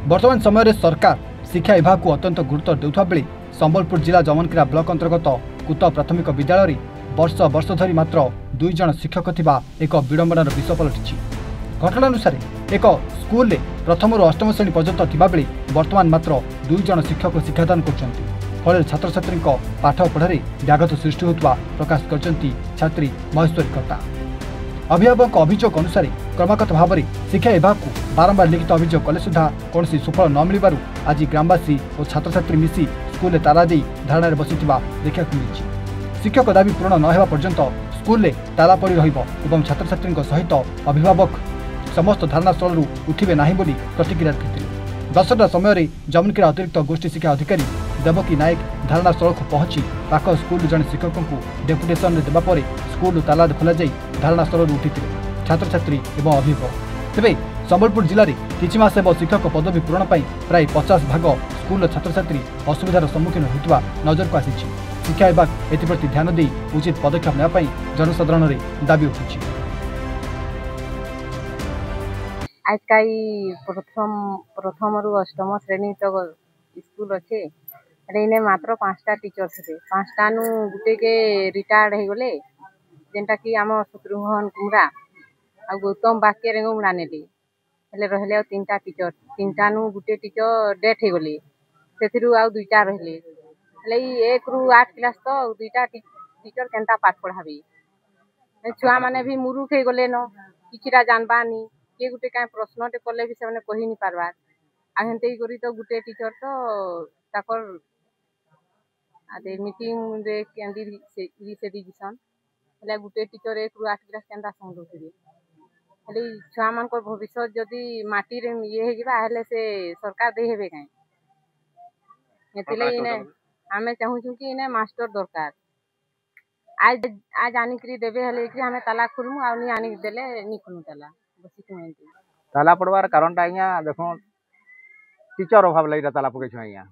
वर्तमान समय सरकार शिक्षा विभाग को अत्यंत गुरुत्व देउथबा बेले संबलपुर जिला जमनकिरा ब्लॉक अंतर्गत कुत प्राथमिक विद्यालय वर्ष वर्ष धरी मात्र 2 जन शिक्षक थिबा एक विडंबनार विषय पलटिछि। घटनानुसार एक स्कूल में प्रथम रु अष्टम श्रेणी पर्यंत थिबा बेले वर्तमान मात्र 2 जन शिक्षक शिक्षादान करछन्ति। फल छात्र छात्री पाठ पढ़ारे व्याघात सृष्टि होता प्रकाश करछन्ति छात्री महेश्वरी कर्ता। अभिभावक अभियोग अनुसार क्रमागत भाव में शिक्षा विभाग को बारंबार लिखित अभियोग कले सुधा कौन सुफल न मिलू आज ग्रामवासी और छात्र छात्री मिसी स्कूल ताला दे धारणा बसिथिबा देखा मिली। शिक्षक दाबी पूरण न हेबा पर्यंत स्कूल में ताला पड़ी रहिबो एवं छात्र छात्री सहित अभिभावक समस्त धारणा स्थल उठिबे नाही बोली प्रतिक्रिया रखिथिले। 10टा समय जमनकिरा अतिरिक्त गोष्ठी शिक्षा अधिकारी देवकी नायक धारणा स्थल को पहुंची पाख स्कूल जन शिक्षकों को डेपुटेसन देवा पर स्कूल ताला खोल धारणा स्थल उठी छात्र छात्री एवं अभिभावक। तेरे संबलपुर जिले में किछि मास हेब शिक्षक पदवी पूरण प्राय 50 भाग स्कूल छात्र छात्री असुविधार सम्मुखीन होता नजर को आसी। शिक्षा विभाग एप्रति ध्यान दे उचित पदक्षेप नेबा जनसाधारण दाबी उठुछि। आजकल प्रथम रु अष्टम श्रेणी तक स्कूल अच्छे इने मात्र 5टा टीचर थे। 5टा नु गुटे के रिटायर्ड हो गले जेनटा कि आम शत्रुघ्न कुमरा आ गौतम बाक्य रेंगुमड़ा नेली हेले रहले 3टा टीचर। 3टा नु गुटे टीचर डेथ हो गले सेथिरु आ 2टा रहले हेले 1 रु 8 क्लास तो 2टा टीचर केनता पाठ पढ़ाबी। छुआ माने भी मुरुख हो गले न किछिरा जानबानी के गुटे का प्रश्न टे कले भी से कहि नहीं पारबार आ हेनते करी तो गुटे टीचर तो ताकर आदे मीटिंग रे कैंडी से डिजिशन हेले गुटे टीचर 1 रु 8 क्लास केनता संदोथिबे हेले छुआ मान को भविष्य जदी माटी रे ये हे जिबा हेले से सरकार दे हेबे काई हेतिले इने हमें चाहू छु कि इने मास्टर दरकार आज आनी करी देबे हेले कि हमें ताला खुलमु आ नि आनी देले नि खुलमु ताला बसी कुमेंती ताला पड़वार कारण टा आज्ञा देखो टीचर अभाव लगी ताला पकई छु आज्ञा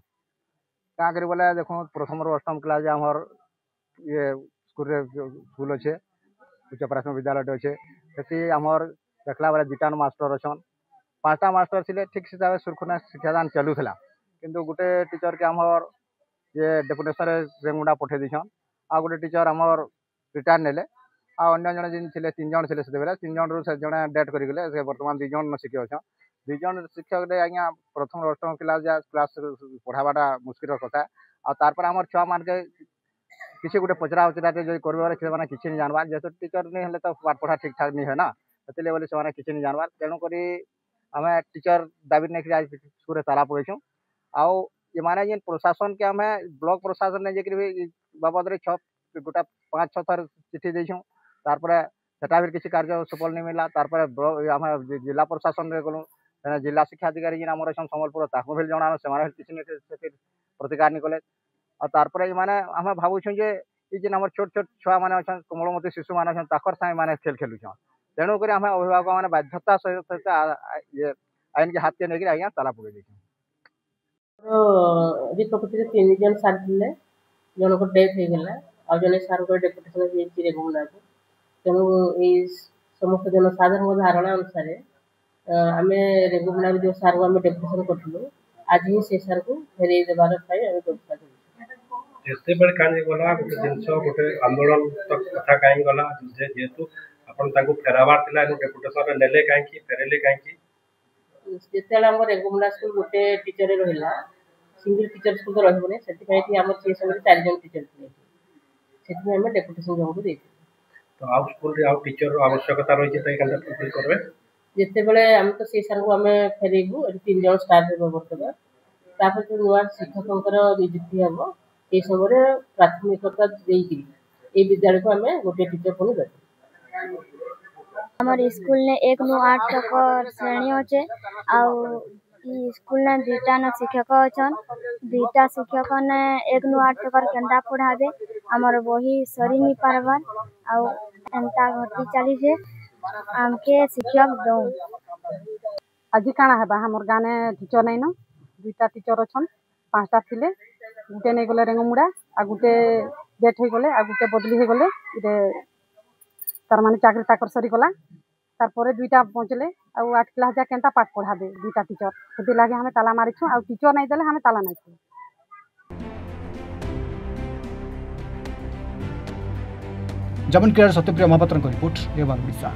क्या करी बोले देखो प्रथम रु अष्टम क्लास आमर ये स्कूल अच्छे उच्च प्राथमिक विद्यालय अच्छे से आमर देखला बेले 2टा मास्टर अच्छन 5टा मास्टर थे ठीक से सुरखुना शिक्षादान चलूला किंतु गोटे टीचर के आमर ये डेपुटेशन रेंगुड़ा पठे दीछन आ गोटे टीचर आमर रिटायर नेले आ अन्य जने जिन थे 3 जन थे से 3 जन रु से जने डेथ करगले से वर्तमान 2 जन शिक्षक अच्छा 2 जन शिक्षक आज्ञा प्रथम अष्टम क्लास पढ़ावाटा मुस्किल कथा आ तारपर आमर छुआ मान के किसी गोटे पचरा उचरा जो कर किसी नहीं जानबार जेहेतु टीचर नहीं हेले तो पाठ पढ़ा ठीक ठाक नहीं है ना से बोले से किसी नहीं जानबार तेणुक आम टीचर दाबी नहीं आज स्कूल ताला पकईछुँ आउ ये माने जेन प्रशासन के आम ब्लॉक प्रशासन ने जे बाबद रे 5-6 थर चिठी देछुँ तारपर सेटा भी किसी कार्य सफल नहीं मिला तारपर आम जिला प्रशासन रे गलु जिला शिक्षा अधिकारी जिन आमर अच्छा संबलपुर ताकू भी जनानो से किसी प्रतिकार नहीं कले और तारपर माने आम भावुँ जे ये जिन आम छोट छोट छुआ मैंने अच्छा कोमलमती शिशु मैंने ताकर सागे मैंने खेल खेलुछन तेणुक आम अभिभावक मैंने बाध्यता सहित ये आईन के हाथ के नहीं आज्ञा ताला पकई देछुँ। प्रकृति 3 जन सार थे जन को डेथ हो गला आ जने सार को डेपुटेशन रेगुला को तेणु ये समस्त जनसाधारण धारणा अनुसार आम रेगुला जो सार को आम डेपुटेशन करूँ आज ही से सार को फेरई देवार व्यवस्था जिते कहीं गला गोटे जिनस गोटे आंदोलन तक कथा कहीं गला जेहेतु आपन फेराबार डेपुटेशन नेले कहीं फेरेले कहीं जिते रेगुला स्कूल गोटे टीचर रहा सिंगल टीचर स्कूल तो रही से आम सी समय 4 जन टीचर थे से डेपुटेशन जमको दे तो आउ स्कूल रे आउ टीचर आवश्यकता रही है फुलफिल करबे जिते आम तो सी सार को आम फेरबू 3 जन स्टाफ हे बर्तमान तापर जो नुआ शिक्षकों नियुक्ति हम ये समय प्राथमिकता देकरी ये विद्यालय को आम गोटे टीचर को देव। हमारे स्कूल ने 1 नु 8 तक श्रेणी अच्छे आउ स्कूल ने 2टा न शिक्षक अच्छन 2टा शिक्षक ने 1 नु 8 तक केंदा पढ़ाबे हमर बही सरी नहीं पारबार आउ एंता घटी चली से आमके शिक्षक दो आज काना हेबा हमर गाने टीचर नहीं न 2टा टीचर अच्छन 5टा थिले गुटे नहीं गले रेंगमुड़ा आ गुटे डेथ हो गले आ गुटे बदली हो गले इरे तार माने चाकरी ताकर सरी गला तारपरे दुईटा पहुँचले आउ 8 क्लास जा केनता पाठ पढ़ाबे दुईटा टीचर से लगे हमें ताला मारिछु आउ टीचर नहीं देले हमें ताला नहीं छु। जमनकिरार सत्यप्रिय महापात्र रिपोर्ट एवं ओडिशा।